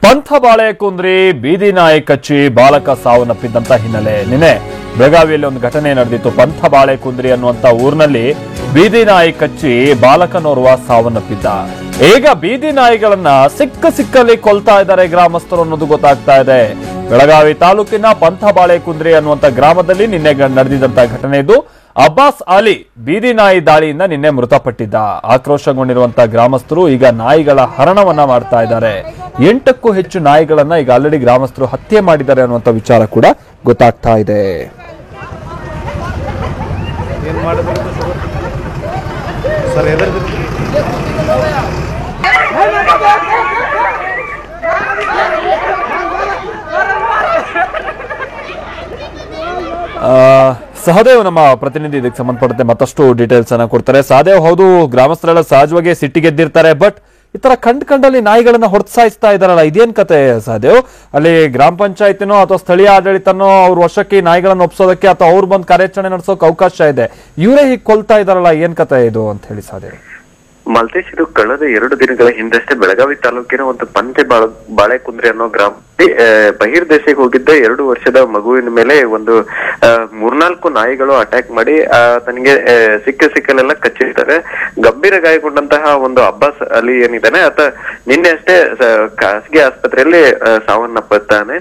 ಪಂಥ ಬಾಳೆಕುಂದ್ರಿ ಬೀದಿ ನಾಯಿ ಕಚ್ಚಿ ಬಾಲಕ ಸಾವನ್ನಪ್ಪಿದ್ದಂತ ಹಿನ್ನೆಲೆ ನಿನ್ನೆ ಬೆಳಗಾವಿಯಲ್ಲಿ ಒಂದು ಘಟನೆ ನಡೆದಿತ್ತು. ಪಂಥ ಬಾಳೆಕುಂದ್ರಿ ಅನ್ನುವಂತ ಊರಿನಲ್ಲಿ ಬೀದಿ ನಾಯಿ ಕಚ್ಚಿ ಬಾಲಕನೋರ್ವ ಸಾವನ್ನಪ್ಪಿದ್ದ. ಈಗ ಬೀದಿ ನಾಯಿಗಳನ್ನ ಸಿಕ್ಕಲ್ಲಿ ಕೊಲ್ತಾ ಇದ್ದಾರೆ ಗ್ರಾಮಸ್ಥರು ಅನ್ನೋದು ಗೊತ್ತಾಗ್ತಾ ಇದೆ. ಬೆಳಗಾವಿ ತಾಲೂಕಿನ ಪಂಥ ಬಾಳೆಕುಂದ್ರಿ ಅನ್ನುವಂತ ಗ್ರಾಮದಲ್ಲಿ ನಿನ್ನೆ ನಡೆದಿದ್ದಂತ ಘಟನೆ ಇದು. ಅಬ್ಬಾಸ್ ಅಲಿ ಬೀದಿ ನಾಯಿ ದಾಳಿಯಿಂದ ನಿನ್ನೆ ಮೃತಪಟ್ಟಿದ್ದ. ಆಕ್ರೋಶಗೊಂಡಿರುವಂತಹ ಗ್ರಾಮಸ್ಥರು ಈಗ ನಾಯಿಗಳ ಹರಣವನ್ನ ಮಾಡ್ತಾ ಇದ್ದಾರೆ. 8ಕ್ಕೂ ಹೆಚ್ಚು ನಾಯಿಗಳನ್ನ ಈಗ ಆಲ್ರೆಡಿ ಗ್ರಾಮಸ್ಥರು ಹತ್ಯೆ ಮಾಡಿದ್ದಾರೆ ಅನ್ನುವಂತ ವಿಚಾರ ಕೂಡ ಗೊತ್ತಾಗ್ತಾ ಇದೆ. ಸಹದೇವ್ ನಮ್ಮ ಪ್ರತಿನಿಧಿ ಇದಕ್ಕೆ ಸಂಬಂಧಪಟ್ಟಂತೆ ಮತ್ತಷ್ಟು ಡೀಟೇಲ್ಸ್ ಅನ್ನ ಕೊಡ್ತಾರೆ. ಸಹದೇವ್, ಹೌದು, ಗ್ರಾಮಸ್ಥರೆಲ್ಲ ಸಹಜವಾಗಿ ಸಿಟ್ಟಿಗೆದ್ದಿರ್ತಾರೆ, ಬಟ್ ಈ ತರ ಕಂಡಲ್ಲಿ ನಾಯಿಗಳನ್ನ ಹೊರಸಾಯಿಸ್ತಾ ಇದಾರಲ್ಲ, ಇದೇನ್ ಕತೆ ಸಹದೇವ್? ಅಲ್ಲಿ ಗ್ರಾಮ ಪಂಚಾಯತಿನೋ ಅಥವಾ ಸ್ಥಳೀಯ ಆಡಳಿತನೋ ಅವ್ರ ವಶಕ್ಕೆ ನಾಯಿಗಳನ್ನ ಒಪ್ಸೋದಕ್ಕೆ ಅಥವಾ ಅವ್ರು ಬಂದು ಕಾರ್ಯಾಚರಣೆ ನಡೆಸೋಕೆ ಅವಕಾಶ ಇದೆ, ಇವರೇ ಹೀಗೆ ಕೊಲ್ತಾ ಇದಾರಲ್ಲ, ಏನ್ ಕತೆ ಇದು ಅಂತ ಹೇಳಿ ಸಹದೇವ್. ಮಲ್ತೇಶ್, ಇದು ಕಳೆದ 2 ದಿನಗಳ ಹಿಂದಷ್ಟೇ ಬೆಳಗಾವಿ ತಾಲೂಕಿನ ಒಂದು ಪಂಥೆ ಬಾಳೆಕುಂದ್ರಿ ಅನ್ನೋ ಗ್ರಾಮದಲ್ಲಿ ಬಹಿರ್ದೇಶಕ್ಕೆ ಹೋಗಿದ್ದ 2 ವರ್ಷದ ಮಗುವಿನ ಮೇಲೆ ಒಂದು 3-4 ನಾಯಿಗಳು ಅಟ್ಯಾಕ್ ಮಾಡಿ ತನಗೆ ಸಿಕ್ಕಲೆಲ್ಲ ಕಚ್ಚಿರ್ತಾರೆ. ಗಂಭೀರ ಗಾಯಗೊಂಡಂತಹ ಒಂದು ಅಬ್ಬಾಸ್ ಅಲಿ ಏನಿದ್ದಾನೆ ಆತ ನಿನ್ನೆ ಅಷ್ಟೇ ಖಾಸಗಿ ಆಸ್ಪತ್ರೆಯಲ್ಲಿ ಸಾವನ್ನಪ್ಪುತ್ತಾನೆ.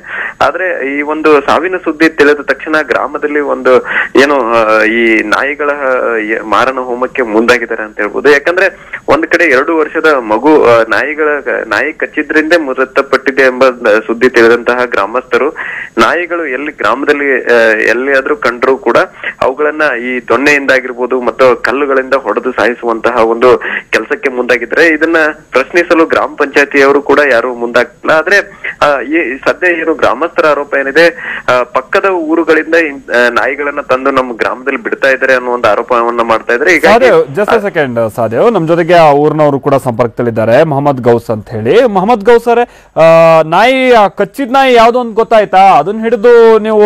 ಆದ್ರೆ ಈ ಒಂದು ಸಾವಿನ ಸುದ್ದಿ ತಿಳಿದ ತಕ್ಷಣ ಗ್ರಾಮದಲ್ಲಿ ಒಂದು ಏನು ಈ ನಾಯಿಗಳ ಮಾರಣ ಹೋಮಕ್ಕೆ ಮುಂದಾಗಿದ್ದಾರೆ ಅಂತ ಹೇಳ್ಬೋದು. ಯಾಕಂದ್ರೆ ಒಂದ್ ಕಡೆ 2 ವರ್ಷದ ಮಗು ನಾಯಿ ಕಚ್ಚಿದ್ರಿಂದ ಮೃತಪಟ್ಟಿದೆ ಎಂಬ ಸುದ್ದಿ ತಿಳಿದಂತಹ ಗ್ರಾಮಸ್ಥರು ನಾಯಿಗಳು ಎಲ್ಲಿ ಗ್ರಾಮದಲ್ಲಿ ಎಲ್ಲಿಯಾದ್ರೂ ಕಂಡ್ರು ಕೂಡ ಅವುಗಳನ್ನ ಈ ದೊಣ್ಣೆಯಿಂದಾಗಿರ್ಬೋದು ಮತ್ತು ಕಲ್ಲುಗಳಿಂದ ಹೊಡೆದು ಸಾಯಿಸುವಂತಹ ಒಂದು ಕೆಲಸಕ್ಕೆ ಮುಂದಾಗಿದ್ರೆ ಇದನ್ನ ಪ್ರಶ್ನಿಸಲು ಗ್ರಾಮ ಪಂಚಾಯತಿಯವರು ಕೂಡ ಯಾರು ಮುಂದಾಗ್ತಿಲ್ಲ. ಆದ್ರೆ ಈ ಸದ್ಯ ಏನು ಗ್ರಾಮಸ್ಥರ ಆರೋಪ ಏನಿದೆ, ಪಕ್ಕದ ಊರುಗಳಿಂದ ನಾಯಿಗಳನ್ನ ತಂದು ನಮ್ಮ ಗ್ರಾಮದಲ್ಲಿ ಬಿಡ್ತಾ ಇದ್ದಾರೆ ಅನ್ನೋ ಒಂದು ಆರೋಪವನ್ನ ಮಾಡ್ತಾ ಇದ್ದಾರೆ. ಈಗ ಜಸ್ಟ್ ಸೆಕೆಂಡ್ ಸಾದೇವ್, ನಮ್ ಜೊತೆಗೆ ಆ ಊರಿನವರು ಕೂಡ ಸಂಪರ್ಕದಲ್ಲಿದ್ದಾರೆ, ಮೊಹಮ್ಮದ್ ಗೌಸ್ ಅಂತ ಹೇಳಿ. ಮೊಹಮ್ಮದ್ ಗೌಸ್ ಅವರೇ, ನಾಯಿ ಕಚ್ಚಿದ ನಾಯಿ ಯಾವ್ದು ಅಂತ ಗೊತ್ತಾಯ್ತಾ? ಅದನ್ನ ಹಿಡಿದು ನೀವು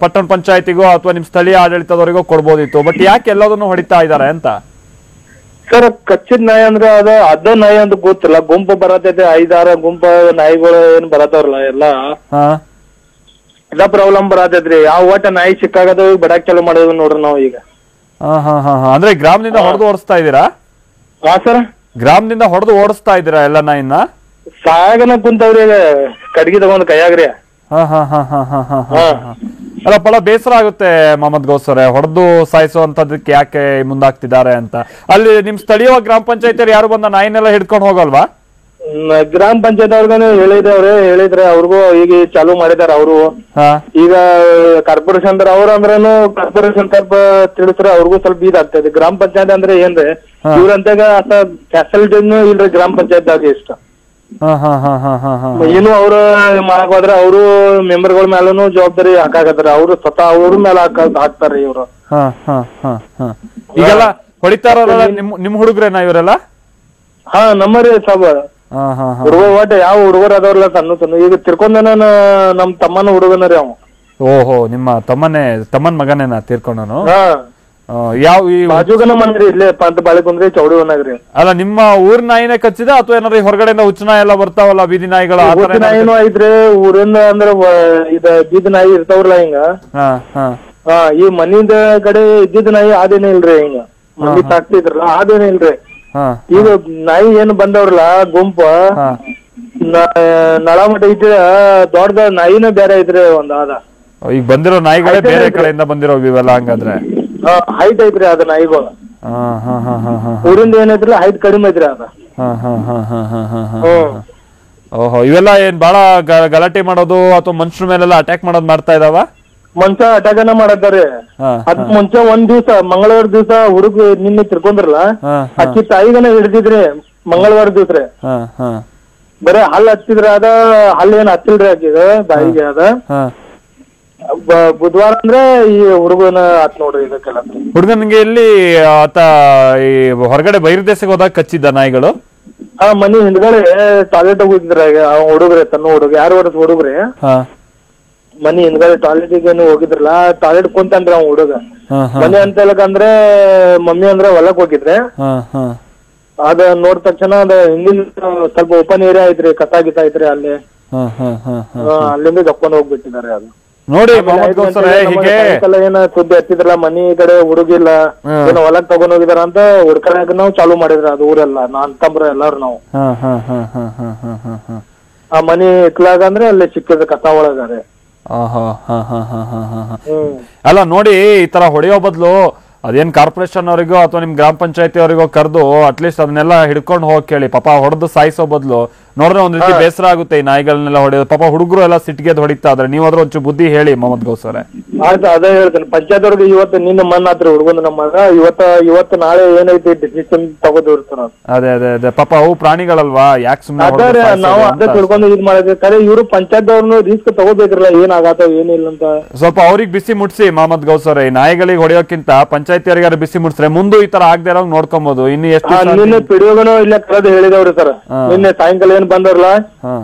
ಪಟ್ಟಣ ಪಂಚಾಯತಿಗೋ ಅಥವಾ ನಿಮ್ ಸ್ಥಳೀಯ ಆಡಳಿತದವರಿಗೋ ಕೊಡ್ಬೋದಿತ್ತು, ಬಟ್ ಯಾಕೆ ಎಲ್ಲದನ್ನು ಹೊಡಿತಾ ಇದ್ದಾರೆ ಅಂತ? ಸರ್, ಕಚ್ಚಿದ ನಾಯಿ ಅಂದ್ರೆ ಅದ ನಾಯಿ ಅಂತ ಗೊತ್ತಿಲ್ಲ. ಗುಂಪು ಬರತೈತೆ, 5-6 ಗುಂಪು ನಾಯಿಗಳು ಏನ್ ಬರತಾವ್ರಲ್ಲ ಎಲ್ಲ ಪ್ರಾಬ್ಲಮ್ ಬರತೈತ್ರಿ. ಯಾವ ಒಟ್ಟ ನಾಯಿ ಸಿಕ್ಕಾಗದ ಬಡಾಕ್ ಚಾಲು ಮಾಡೋದು ನೋಡ್ರಿ ನಾವು ಈಗ. ಅಂದ್ರೆ ಗ್ರಾಮದಿಂದ ಹೊಡೆದು ಓಡಿಸ್ತಾ ಇದ್ದೀರಾ? ಹಾ ಸರ್, ಗ್ರಾಮದಿಂದ ಹೊಡೆದು ಓಡಿಸ್ತಾ ಇದ್ದೀರಾ ಎಲ್ಲ ನಾಯಿನ? ಸಾಗನ ಕುಂತವ್ರಿ ಕಡ್ಗಿ ತಗೊಂಡ್ ಕೈಯಾಗ್ರಿ. ಅಲ್ಲ, ಬಹಳ ಬೇಸರ ಆಗುತ್ತೆ ಮೊಹಮ್ಮದ್ ಗೌಸ್ ಅವರೇ, ಹೊಡೆದು ಸಾಯಿಸುವಂತದಕ್ಕೆ ಯಾಕೆ ಮುಂದಾಗ್ತಿದ್ದಾರೆ ಅಂತ. ಅಲ್ಲಿ ನಿಮ್ ಸ್ಥಳೀಯ ಗ್ರಾಮ ಪಂಚಾಯತಿಯವ್ರು ಯಾರು ಬಂದ ನಾಯಿನೆಲ್ಲ ಹಿಡ್ಕೊಂಡು ಹೋಗಲ್ವಾ? ಗ್ರಾಮ ಪಂಚಾಯತ್ ಅವ್ರಿಗೂ ಹೇಳಿದ್ರೆ ಅವ್ರಿಗೂ ಈಗ ಚಾಲೂ ಮಾಡಿದಾರ. ಅವರು ಈಗ ಕಾರ್ಪೊರೇಷನ್ ಅವ್ರಂದ್ರೇನು ಕಾರ್ಪೊರೇಷನ್ ಸ್ವಲ್ಪ ತಿಳಿಸ್ರೆ ಅವ್ರಿಗೂ ಸ್ವಲ್ಪ ಇದಾಗ್ತದೆ. ಗ್ರಾಮ ಪಂಚಾಯತ್ ಅಂದ್ರೆ ಏನ್ರಿ, ಇವ್ರಂತಾಗ ಅಷ್ಟ ಫ್ಯಾಸಿಲಿಟಿನೂ ಇಲ್ರಿ ಗ್ರಾಮ ಪಂಚಾಯತ್ದಾಗ ಇಷ್ಟ. ಏನು ಅವ್ರ ಮಾಡಕ್ ಹೋದ್ರೆ ಅವರು ಮೆಂಬರ್ಗಳ ಮೇಲೂ ಜವಾಬ್ದಾರಿ ಹಾಕಾಕತ್ತಾರ. ಅವ್ರು ಸ್ವತಃ ಅವ್ರ ಮೇಲೆ ಹಾಕ್ತಾರ ಇವ್ರು. ಈಗೆಲ್ಲ ಹೊಡಿತಾರಲ್ಲ ನಿಮ್ ಹುಡುಗ್ರೇನಾ ಇವರೆಲ್ಲ? ಹಾ, ನಮ್ಮರಿ ಸಾಬ ಹುಡುಗ ಒಟ್ಟ ಯಾವ ಹುಡುಗರು ಅದವ್ರಲ್ಲ ಸಣ್ಣ ಈಗ ತಿರ್ಕೊಂಡನ ನಮ್ ತಮ್ಮನ ಹುಡುಗನರಿ ಅವ. ಓಹೋ, ನಿಮ್ಮ ತಮ್ಮನ್ ಮಗನೇನಾ ತೀರ್ಕೊಂಡನು? ಯಾವ ಬಾಜುಗನ ಮನ್ರಿ ಇಲ್ಲೇ ಪಂತ ಬಾಳೆಕುಂದ್ರಿ ಚೌಡಿ ಒನಾಗ್ರಿ. ಅಲ್ಲ, ನಿಮ್ಮ ಊರ್ ನಾಯಿನೇ ಕಚ್ಚಿದ ಅಥವಾ ಏನಾರ ಹೊರಗಡೆಯಿಂದ ಹುಚ್ಚ ನಾಯಿ ಎಲ್ಲ ಬರ್ತಾವಲ್ಲ ಬೀದಿ ನಾಯಿಗಳು? ನಾಯಿನೂ ಐತ್ರಿ ಊರಿಂದ ಅಂದ್ರ ಇದ ಬೀದಿ ನಾಯಿ ಇರ್ತಾವ್ರಲ್ಲ ಹಿಂಗ. ಈ ಮನಿದ ಕಡೆ ಇದ್ದಿದ್ ನಾಯಿ ಅದೇನೇ ಇಲ್ರಿ, ಹಿಂಗ ಮನಿ ಸಾಕ್ತಿದ್ರಲ್ಲ ಅದೇನೇ ಇಲ್ರಿ. ಈಗ ನಾಯಿ ಏನ್ ಬಂದವ್ರಲ್ಲ ಗುಂಪ ನಳಮಠ ಐತಿ, ದೊಡ್ಡ ನಾಯಿನೂ ಬೇರೆ ಐತ್ರಿ ಒಂದ್ ಅದ. ಈಗ ಬಂದಿರೋ ನಾಯಿಗಳೇ ಬೇರೆ ಕಡೆಯಿಂದ ಬಂದಿರೋ ಇವೆಲ್ಲ ಹಂಗಾದ್ರೆ? ಹೈಟ್ ಐತ್ರಿ ಅದ ನಾಯಿಗಳು. ಊರಿಂದ ಏನೈತ್ರಿ ಹೈಟ್ ಕಡಿಮೆ ಐತ್ರಿ ಅದ. ಓಹೋ, ಇವೆಲ್ಲ ಏನ್ ಬಾಳ ಗಲಾಟೆ ಮಾಡೋದು ಅಥವಾ ಮನುಷ್ಯರ ಮೇಲೆಲ್ಲ ಅಟ್ಯಾಕ್ ಮಾಡೋದು ಮಾಡ್ತಾ ಇದಾವ? ಮನುಷ್ಯ ಅಟ್ಯಾಕನ ಮಾಡತ್ತಾರಿ. ಅದ್ ಮುಂಚೆ ಒಂದ್ ದಿವ್ಸ ಮಂಗಳವಾರ ದಿವ್ಸ ಹುಡುಗ ನಿನ್ನೆ ತಿರ್ಕೊಂಡ್ರಲ್ಲ, ಅಕ್ಕಿ ತಾಯಿಗನ ಹಿಡ್ದಿದ್ರಿ ಮಂಗಳವಾರ ದಿವ್ಸ. ಬರೇ ಹಲ್ ಹಚ್ಚಿದ್ರ ಅದ, ಹಲ್ ಏನ್ ಹಚ್ಚಿಲ್ರಿ ಆಕಿಗ ಬಾಯಿಗೆ ಅದ. ಬುಧವಾರ ಅಂದ್ರೆ ಈ ಹುಡುಗನ ಆತ್ ನೋಡ್ರಿ ಇದಕ್ಕೆಲ್ಲ. ಹುಡುಗನಿಗೆ ಎಲ್ಲಿ ಆತ ಈ ಹೊರಗಡೆ ಬಹಿರ್ದೇಶಕ್ಕೆ ಹೋದಾಗ ಕಚ್ಚಿದ್ದ ನಾಯಿಗಳು? ಮನಿ ಹಿಂದ್ಗಡೆ ಟಾಯ್ಲೆಟ್ ಹೋಗಿದ್ರ ಹುಡುಗ್ರಿ, ತನ್ನ ಹುಡುಗ 2 ವರ್ಷದ ಹುಡುಗ್ರಿ. ಮನಿ ಹಿಂದ್ಗಡೆ ಟಾಯ್ಲೆಟ್ ಹೋಗಿದ್ರಲ್ಲ, ಟಾಯ್ಲೆಟ್ ಕುಂತಂದ್ರ ಅವ್ ಹುಡುಗ. ಮನಿ ಅಂತ ಹೇಳಕಂದ್ರೆ ಮಮ್ಮಿ ಅಂದ್ರ ಹೊಲಕ್ ಹೋಗಿದ್ರೆ ಅದ ನೋಡಿದ ತಕ್ಷಣ ಅದ ಹಿಂದಿನ ಸ್ವಲ್ಪ ಓಪನ್ ಏರಿಯಾ ಐತ್ರಿ, ಕಸ ಗಿಸ ಐತ್ರಿ ಅಲ್ಲಿ, ಅಲ್ಲಿಂದ ಜಪ್ಕೊಂಡ್ ಹೋಗ್ಬಿಟ್ಟಿದ್ದಾರೆ. ಅದು ನೋಡಿ ಏನ ಸುದ್ದಿ ಹತ್ತಿದ್ರಲ್ಲ, ಮನಿ ಕಡೆ ಹುಡುಗಿಲ್ಲ ಏನೋ ಹೊಲಕ್ ತಗೊಂಡ್ ಹೋಗಿದಾರ ಅಂತ ಹುಡ್ಕಣಕ್ ನಾವು ಚಾಲೂ ಮಾಡಿದ್ರ. ಅದು ಊರೆಲ್ಲ ನಾನ್ ತಮ್ರ ಎಲ್ಲಾರು ನಾವು ಆ ಮನಿ ಇಕ್ಲಾಗ ಅಂದ್ರೆ ಅಲ್ಲಿ ಸಿಕ್ಕಿದ ಕಸ ಒಳಗಾರೆ. ಅಲ್ಲ ನೋಡಿ, ಈ ತರ ಹೊಡೆಯೋ ಬದಲು ಅದೇನ್ ಕಾರ್ಪೊರೇಷನ್ ಅವರಿಗೋ ಅಥವಾ ನಿಮ್ ಗ್ರಾಮ ಪಂಚಾಯತಿ ಅವರಿಗೋ ಕರೆದು ಅಟ್ಲೀಸ್ಟ್ ಅದನ್ನೆಲ್ಲ ಹಿಡ್ಕೊಂಡು ಹೋಗಿ ಕೇಳಿ. ಪಾಪ ಹೊಡೆದು ಸಾಯಿಸೋ ಬದಲು ನೋಡಿದ್ರೆ ಒಂದ್ ರೀತಿ ಬೇಸರ ಆಗುತ್ತೆ ಈ ನಾಯಿಗಳನ್ನೆಲ್ಲ ಹೊಡೆಯೋದು. ಪಾಪ ಹುಡುಗರು ಎಲ್ಲ ಸಿಟ್ಟಿಗೆ ಹೊಡಿತಾ ಇದ್ರೆ ನೀವು ಅದ್ರ ಒಂಚೂರು ಬುದ್ಧಿ ಹೇಳಿ ಮೊಹಮ್ಮದ್ ಗೌಸ್ ಅವರೇ. ಆಯ್ತು, ಅದೇ ಹೇಳ್ತೇನೆ. ಪಂಚಾಯತ್ ಅವ್ರಿಗೆ ಇವತ್ತು ನಿನ್ನ ಮನ್ ಆತ್ರಿ ಹುಡುಗಂದು ನಮ್ಮ ಇವತ್ತು ನಾಳೆ ಏನೈತಿ ಡಿಸಿಷನ್ ತಗೋದಿರ್ತಾರ. ಅದೇ ಅದೇ ಅದೇ ಪಾಪ ಅವು ಪ್ರಾಣಿಗಳಲ್ವಾ, ಯಾಕೆ ಸುಮ್ಮನೆ ನಾವು ಅದೇ ತಿಳ್ಕೊಂಡು ಇದ್ ಮಾಡಿದ್ವಿ. ಕರೆ ಇವ್ರು ಪಂಚಾಯತ್ ಅವ್ರನ್ನು ರಿಸ್ಕ್ ತಗೋಬೇಕ್ರಲ್ಲ, ಏನಾಗತ್ತ ಏನಿಲ್ಲ ಅಂತ. ಸ್ವಲ್ಪ ಅವ್ರಿಗೆ ಬಿಸಿ ಮುಟ್ಸಿ ಮೊಹಮ್ಮದ್ ಗೌಸ್ ಅವರೇ. ನಾಯಿಗಳಿಗೆ ಹೊಡೆಯೋಕ್ಕಿಂತ ಪಂಚಾಯತಿ ಅವರಿಗೆ ಬಿಸಿ ಮುಟ್ಸ್ರೆ ಮುಂದೆ ಈ ತರ ಆಗದೆ ಇರೋ ನೋಡ್ಕೊಬಹುದು. ಇನ್ನು ಎಷ್ಟು ನಿನ್ನೆ ಪಿಡಿಯೋಗನು ಇಲ್ಲ ಕರೆದು ಹೇಳಿದವ್ರಿ ಸರ್. ನಿನ್ನೆ ಸಾಯಂಕಾಲ ಏನ್ ಬಂದವ್ರಲ್ಲ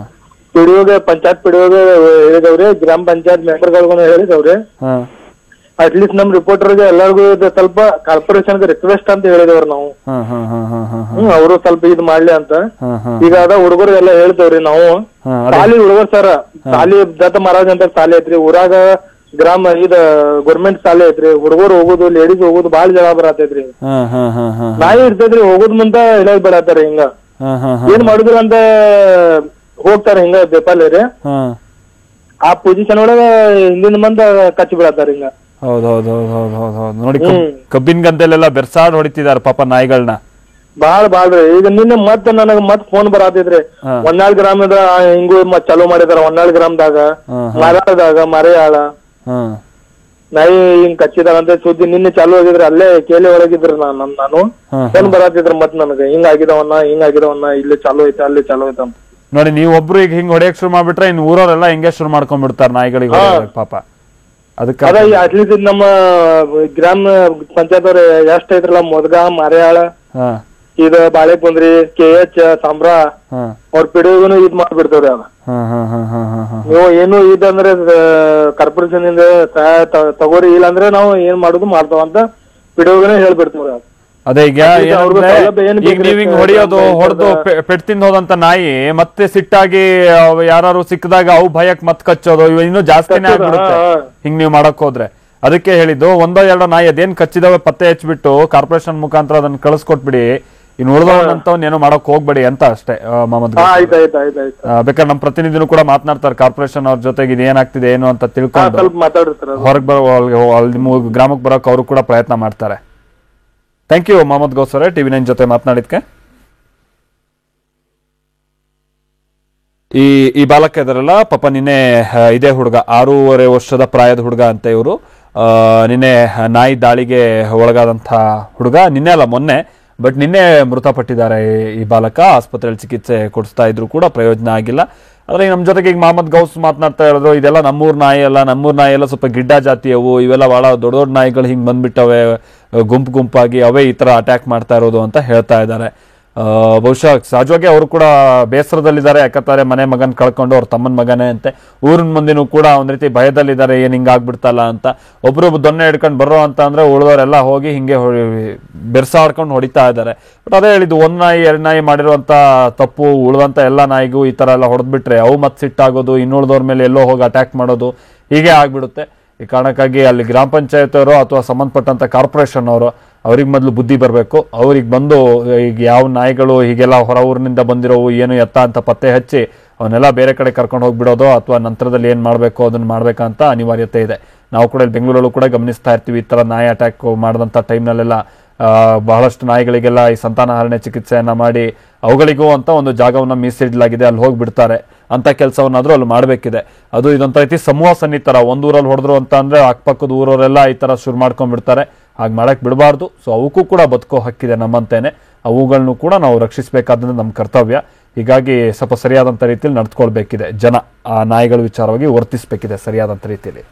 ಪಿಡಿಯೋಗೆ, ಪಂಚಾಯತ್ ಪಿಡಿಯೋಗೆ ಹೇಳಿದವ್ರಿ, ಗ್ರಾಮ ಪಂಚಾಯತ್ ಮೆಂಬರ್ಗಳಿಗೂ ಹೇಳಿದವ್ರಿ. ಅಟ್ಲೀಸ್ಟ್ ನಮ್ ರಿಪೋರ್ಟರ್ಗೆ ಎಲ್ಲರಿಗೂ ಸ್ವಲ್ಪ ಕಾರ್ಪೊರೇಷನ್ ರಿಕ್ವೆಸ್ಟ್ ಅಂತ ಹೇಳಿದವ್ರಿ ನಾವು. ಅವರು ಸ್ವಲ್ಪ ಇದ್ ಮಾಡ್ಲಿ ಅಂತ. ಈಗ ಅದ ಹುಡುಗರು ಎಲ್ಲ ಹೇಳ್ತೇವ್ರಿ ನಾವು. ಶಾಲಿ ಹುಡುಗರು ಸರ್, ಶಾಲಿ ದತ್ತ ಮಹಾರಾಜ್ ಅಂತ ಶಾಲೆ ಐತ್ರಿ ಊರಾಗ, ಗ್ರಾಮ ಇದ ಗೌರ್ಮೆಂಟ್ ಶಾಲೆ ಐತ್ರಿ. ಹುಡುಗರು ಹೋಗುದು, ಲೇಡೀಸ್ ಹೋಗುದು ಬಾಳ ಜಗಳ ಬರತೈತ್ರಿ. ನಾಯಿ ಇರ್ತೈತ್ರಿ, ಹೋಗುದ್ ಮುಂದ ಇಲಾಗ ಬಿಡತ್ತಾರ. ಹಿಂಗ ಏನ್ ಮಾಡುದ್ರ ಅಂತ ಹೋಗ್ತಾರ ಹಿಂಗ ಬೇಪಾಲಿ ರೀ. ಆ ಪೊಸಿಷನ್ ಒಳಗ ಹಿಂದಿನ ಮಂದ ಕಚ್ಚಿ ಬಿಡತ್ತಾರ ಹಿಂಗ. ಹೌದೌದೌದೌದೌದು ನೋಡಿ, ಕಬ್ಬಿನ ಗಂದೆಲೆಲ್ಲ ಬೆರ್ಸಾಡ್ ಹೊಡಿತಿದಾರ ಪಾಪ ನಾಯಿಗಳನ್ನ. ಬಾಳ್ರಿ. ಈಗ ನಿನ್ನೆ ನನಗ ಫೋನ್ ಬರತೈತ್ರಿ, ಹೊನ್ನಾಳ್ ಗ್ರಾಮದ ಹಿಂಗು ಚಾಲೂ ಮಾಡಿದಾರ. ಹೊನ್ನಾಳ್ ಗ್ರಾಮದಾಗ ಮರೆಯಾಳ ನಾಯಿ ಹಿಂಗ್ ಕಚ್ಚಿದಾರಂತ ಸುದ್ದಿ ನಿನ್ನೆ ಚಾಲೂ ಆಗಿದ್ರೆ ಅಲ್ಲೇ ಕೇಳಿ ಒಳಗಿದ್ರು. ನಾನು ಫೋನ್ ಬರತಿದ್ರ ನನಗ ಹಿಂಗಾಗಿದವನ್ನ ಇಲ್ಲಿ ಚಾಲೂ ಐತೆ ಅಲ್ಲಿ ಚಾಲೂ ಐತೆ ಅಂತ. ನೋಡಿ, ನೀವ್ ಒಬ್ರು ಈಗ ಹಿಂಗ್ ಹೊಡೆಯಕ್ ಶುರು ಮಾಡ್ಬಿಟ್ರೆ ಇನ್ ಊರವರೆಲ್ಲ ಹಿಂಗೆ ಶುರು ಮಾಡ್ಕೊಂಡ್ಬಿಡ್ತಾರ ನಾಯಿಗಳಿಗೆ ಪಾಪ. ಅದಕ್ಕೆ ಅಟ್ಲೀಸ್ಟ್ ನಮ್ಮ ಗ್ರಾಮ ಪಂಚಾಯತ್ ಅವ್ರ ಎಷ್ಟ್ ಐತ್ರಲ್ಲ, ಮೊದ್ಗ ಮರೆಯಾಳ ಇದ ಬಾಳೆಕುಂದ್ರಿ KH ಸಾಂಬ್ರ ಅವ್ರ ಪಿಡಿಯೋಗನು ಇದ್ ಮಾಡ್ಬಿಡ್ತವ್ರಿ. ಅದ ನೀವು ಏನು ಇದಂದ್ರೆ ಕಾರ್ಪೊರೇಷನ್ ಇಂದ ತಗೋರಿ, ಇಲ್ಲ ಅಂದ್ರೆ ನಾವು ಏನ್ ಮಾಡುದು ಮಾಡ್ತಾವ ಅಂತ ಪಿಡಿಯೋಗನೇ ಹೇಳ್ಬಿಡ್ತೇವ್ರಿ. ಅದೇ ಈಗ ನೀವ್ ಹಿಂಗ್ ಹೊಡೆಯೋದು, ಹೊಡೆದು ಪೆಟ್ ತಿಂದ್ ಹೋದಂತ ನಾಯಿ ಮತ್ತೆ ಸಿಟ್ಟಾಗಿ ಯಾರು ಸಿಕ್ಕದಾಗ ಅವು ಭಯಕ್ ಮತ್ ಕಚ್ಚೋದು ಇನ್ನೂ ಜಾಸ್ತಿನೇ ಆಗ್ಬಿಡುತ್ತೆ ಹಿಂಗ್ ನೀವ್ ಮಾಡಕ್ ಹೋದ್ರೆ. ಅದಕ್ಕೆ ಹೇಳಿದ್ದು, ಒಂದೋ ಎರಡೋ ನಾಯಿ ಅದೇನ್ ಕಚ್ಚಿದಾವೆ ಪತ್ತೆ ಹಚ್ಬಿಟ್ಟು ಕಾರ್ಪೊರೇಷನ್ ಮುಖಾಂತರ ಅದನ್ನ ಕಳಿಸ್ಕೊಟ್ಬಿಡಿ. ಇನ್ನು ಉಳಿದವನ್ನಂತವ್ನ ಏನೋ ಮಾಡಕ್ ಹೋಗ್ಬೇಡಿ ಅಂತ ಅಷ್ಟೇ ಮೊಹಮ್ಮದ್. ಬೇಕಾದ್ರೆ ನಮ್ ಪ್ರತಿನಿಧಿನೂ ಕೂಡ ಮಾತನಾಡ್ತಾರೆ ಕಾರ್ಪೊರೇಷನ್ ಅವ್ರ ಜೊತೆಗೆ ಇದು ಏನಾಗ್ತಿದೆ ಏನು ಅಂತ ತಿಳ್ಕೊಂಡು ಹೊರಗೆ ಬರೋ ಗ್ರಾಮಕ್ಕೆ ಬರೋಕ್ ಅವರು ಕೂಡ ಪ್ರಯತ್ನ ಮಾಡ್ತಾರೆ. ಥ್ಯಾಂಕ್ ಯು ಮೊಹಮ್ಮದ್ ಗೌಸ್ ಅವರೇ, TV9 ಜೊತೆ ಮಾತನಾಡಿದ್ಕೆ. ಈ ಬಾಲಕ ಇದರಲ್ಲ ಪಾಪ ನಿನ್ನೆ ಇದೇ ಹುಡುಗ 6.5 ವರ್ಷದ ಪ್ರಾಯದ ಹುಡುಗ ಅಂತ ಇವರು ನಿನ್ನೆ ನಾಯಿ ದಾಳಿಗೆ ಒಳಗಾದಂತ ಹುಡುಗ. ನಿನ್ನೆ ಅಲ್ಲ ಮೊನ್ನೆ, ಬಟ್ ನಿನ್ನೆ ಮೃತಪಟ್ಟಿದ್ದಾರೆ ಈ ಬಾಲಕ. ಆಸ್ಪತ್ರೆಯಲ್ಲಿ ಚಿಕಿತ್ಸೆ ಕೊಡಿಸ್ತಾ ಇದ್ರು ಕೂಡ ಪ್ರಯೋಜನ ಆಗಿಲ್ಲ. ಆದ್ರೆ ನಮ್ಮ ಜೊತೆಗೆ ಈಗ ಮೊಹಮ್ಮದ್ ಗೌಸ್ ಮಾತನಾಡ್ತಾ ಇರೋದು, ಇದೆಲ್ಲ ನಮ್ಮೂರ್ ನಾಯಿ ಎಲ್ಲ ಸ್ವಲ್ಪ ಗಿಡ್ಡ ಜಾತಿಯವು, ಇವೆಲ್ಲ ಬಹಳ ದೊಡ್ಡ ದೊಡ್ಡ ನಾಯಿಗಳು ಹಿಂಗ್ ಬಂದ್ಬಿಟ್ಟವೆ ಗುಂಪಾಗಿ, ಅವೇ ಈ ತರ ಅಟ್ಯಾಕ್ ಮಾಡ್ತಾ ಇರೋದು ಅಂತ ಹೇಳ್ತಾ ಇದ್ದಾರೆ. ಬಹುಶಃ ಸಹಜವಾಗಿ ಅವರು ಕೂಡ ಬೇಸರದಲ್ಲಿದ್ದಾರೆ. ಯಾಕಂತಾರೆ ಮನೆ ಮಗನ್ ಕಳ್ಕೊಂಡು ಅವ್ರ ತಮ್ಮನ ಮಗನೇ ಅಂತೆ. ಊರಿನ ಮಂದಿನೂ ಕೂಡ ಒಂದ್ ರೀತಿ ಭಯದಲ್ಲಿದ್ದಾರೆ, ಏನ್ ಹಿಂಗಾಗ್ಬಿಡ್ತಲ್ಲ ಅಂತ. ಒಬ್ರು ದೊನ್ನೆ ಹಿಡ್ಕೊಂಡು ಬರೋ ಅಂತ ಅಂದ್ರೆ ಉಳಿದವರೆಲ್ಲ ಹೋಗಿ ಹಿಂಗೆ ಬೆರ್ಸಾಡ್ಕೊಂಡು ಹೊಡಿತಾ ಇದ್ದಾರೆ. ಬಟ್ ಅದೇ ಹೇಳಿದ್ದು, ಒಂದ್ ನಾಯಿ ಎರಡ್ ನಾಯಿ ಮಾಡಿರುವಂತ ತಪ್ಪು ಉಳಿದಂತ ಎಲ್ಲಾ ನಾಯಿಗೂ ಈ ತರ ಎಲ್ಲ ಹೊಡೆದ್ಬಿಟ್ರೆ ಅವು ಮತ್ ಸಿಟ್ಟಾಗೋದು, ಇನ್ನುಳಿದವ್ರ ಮೇಲೆ ಎಲ್ಲೋ ಹೋಗಿ ಅಟ್ಯಾಕ್ ಮಾಡೋದು, ಹೀಗೆ ಆಗ್ಬಿಡುತ್ತೆ. ಈ ಕಾರಣಕ್ಕಾಗಿ ಅಲ್ಲಿ ಗ್ರಾಮ ಪಂಚಾಯತ್ ಅವರು ಅಥವಾ ಸಂಬಂಧಪಟ್ಟಂತ ಕಾರ್ಪೊರೇಷನ್ ಅವರು ಅವ್ರಿಗೆ ಮೊದಲು ಬುದ್ಧಿ ಬರಬೇಕು. ಅವ್ರಿಗೆ ಬಂದು ಈಗ ಯಾವ ನಾಯಿಗಳು ಹೀಗೆಲ್ಲ ಹೊರ ಊರಿನಿಂದ ಬಂದಿರೋವು ಏನು ಎತ್ತ ಅಂತ ಪತ್ತೆ ಹಚ್ಚಿ ಅವನ್ನೆಲ್ಲ ಬೇರೆ ಕಡೆ ಕರ್ಕೊಂಡು ಹೋಗ್ಬಿಡೋದು ಅಥವಾ ನಂತರದಲ್ಲಿ ಏನ್ ಮಾಡಬೇಕು ಅದನ್ನ ಮಾಡ್ಬೇಕಂತ ಅನಿವಾರ್ಯತೆ ಇದೆ. ನಾವು ಕೂಡ ಬೆಂಗಳೂರಲ್ಲೂ ಕೂಡ ಗಮನಿಸ್ತಾ ಇರ್ತೀವಿ, ಈ ತರ ನಾಯಿ ಅಟ್ಯಾಕ್ ಮಾಡಿದಂಥ ಟೈಮ್ನಲ್ಲೆಲ್ಲ ಬಹಳಷ್ಟು ನಾಯಿಗಳಿಗೆಲ್ಲ ಈ ಸಂತಾನಹರಣೆ ಚಿಕಿತ್ಸೆಯನ್ನ ಮಾಡಿ ಅವುಗಳಿಗೂ ಅಂತ ಒಂದು ಜಾಗವನ್ನ ಮೀಸಲಿಡಲಾಗಿದೆ, ಅಲ್ಲಿ ಹೋಗ್ಬಿಡ್ತಾರೆ. ಅಂತ ಕೆಲಸವನ್ನಾದ್ರೂ ಅಲ್ಲಿ ಮಾಡಬೇಕಿದೆ. ಅದು ಇದೊಂಥರ ರೀತಿ ಸಮೂಹ ಸನ್ನಿತರ, ಒಂದ್ ಊರಲ್ಲಿ ಹೊಡೆದ್ರು ಅಂತ ಅಂದ್ರೆ ಅಕ್ಕಪಕ್ಕದ ಊರವರೆಲ್ಲ ಈ ತರ ಶುರು ಮಾಡ್ಕೊಂಡ್ಬಿಡ್ತಾರೆ. ಹಾಗೆ ಮಾಡಕ್ ಬಿಡಬಾರ್ದು. ಸೊ ಅವಕ್ಕೂ ಕೂಡ ಬದುಕೋ ಹಕ್ಕಿದೆ ನಮ್ಮಂತೇನೆ. ಅವುಗಳನ್ನು ಕೂಡ ನಾವು ರಕ್ಷಿಸಬೇಕಾದ್ರೆ ನಮ್ಮ ಕರ್ತವ್ಯ. ಹೀಗಾಗಿ ಸ್ವಲ್ಪ ಸರಿಯಾದಂಥ ರೀತಿಯಲ್ಲಿ ನಡ್ಕೊಳ್ಬೇಕಿದೆ ಜನ. ಆ ನಾಯಿಗಳ ವಿಚಾರವಾಗಿ ವರ್ತಿಸಬೇಕಿದೆ ಸರಿಯಾದಂಥ ರೀತಿಯಲ್ಲಿ.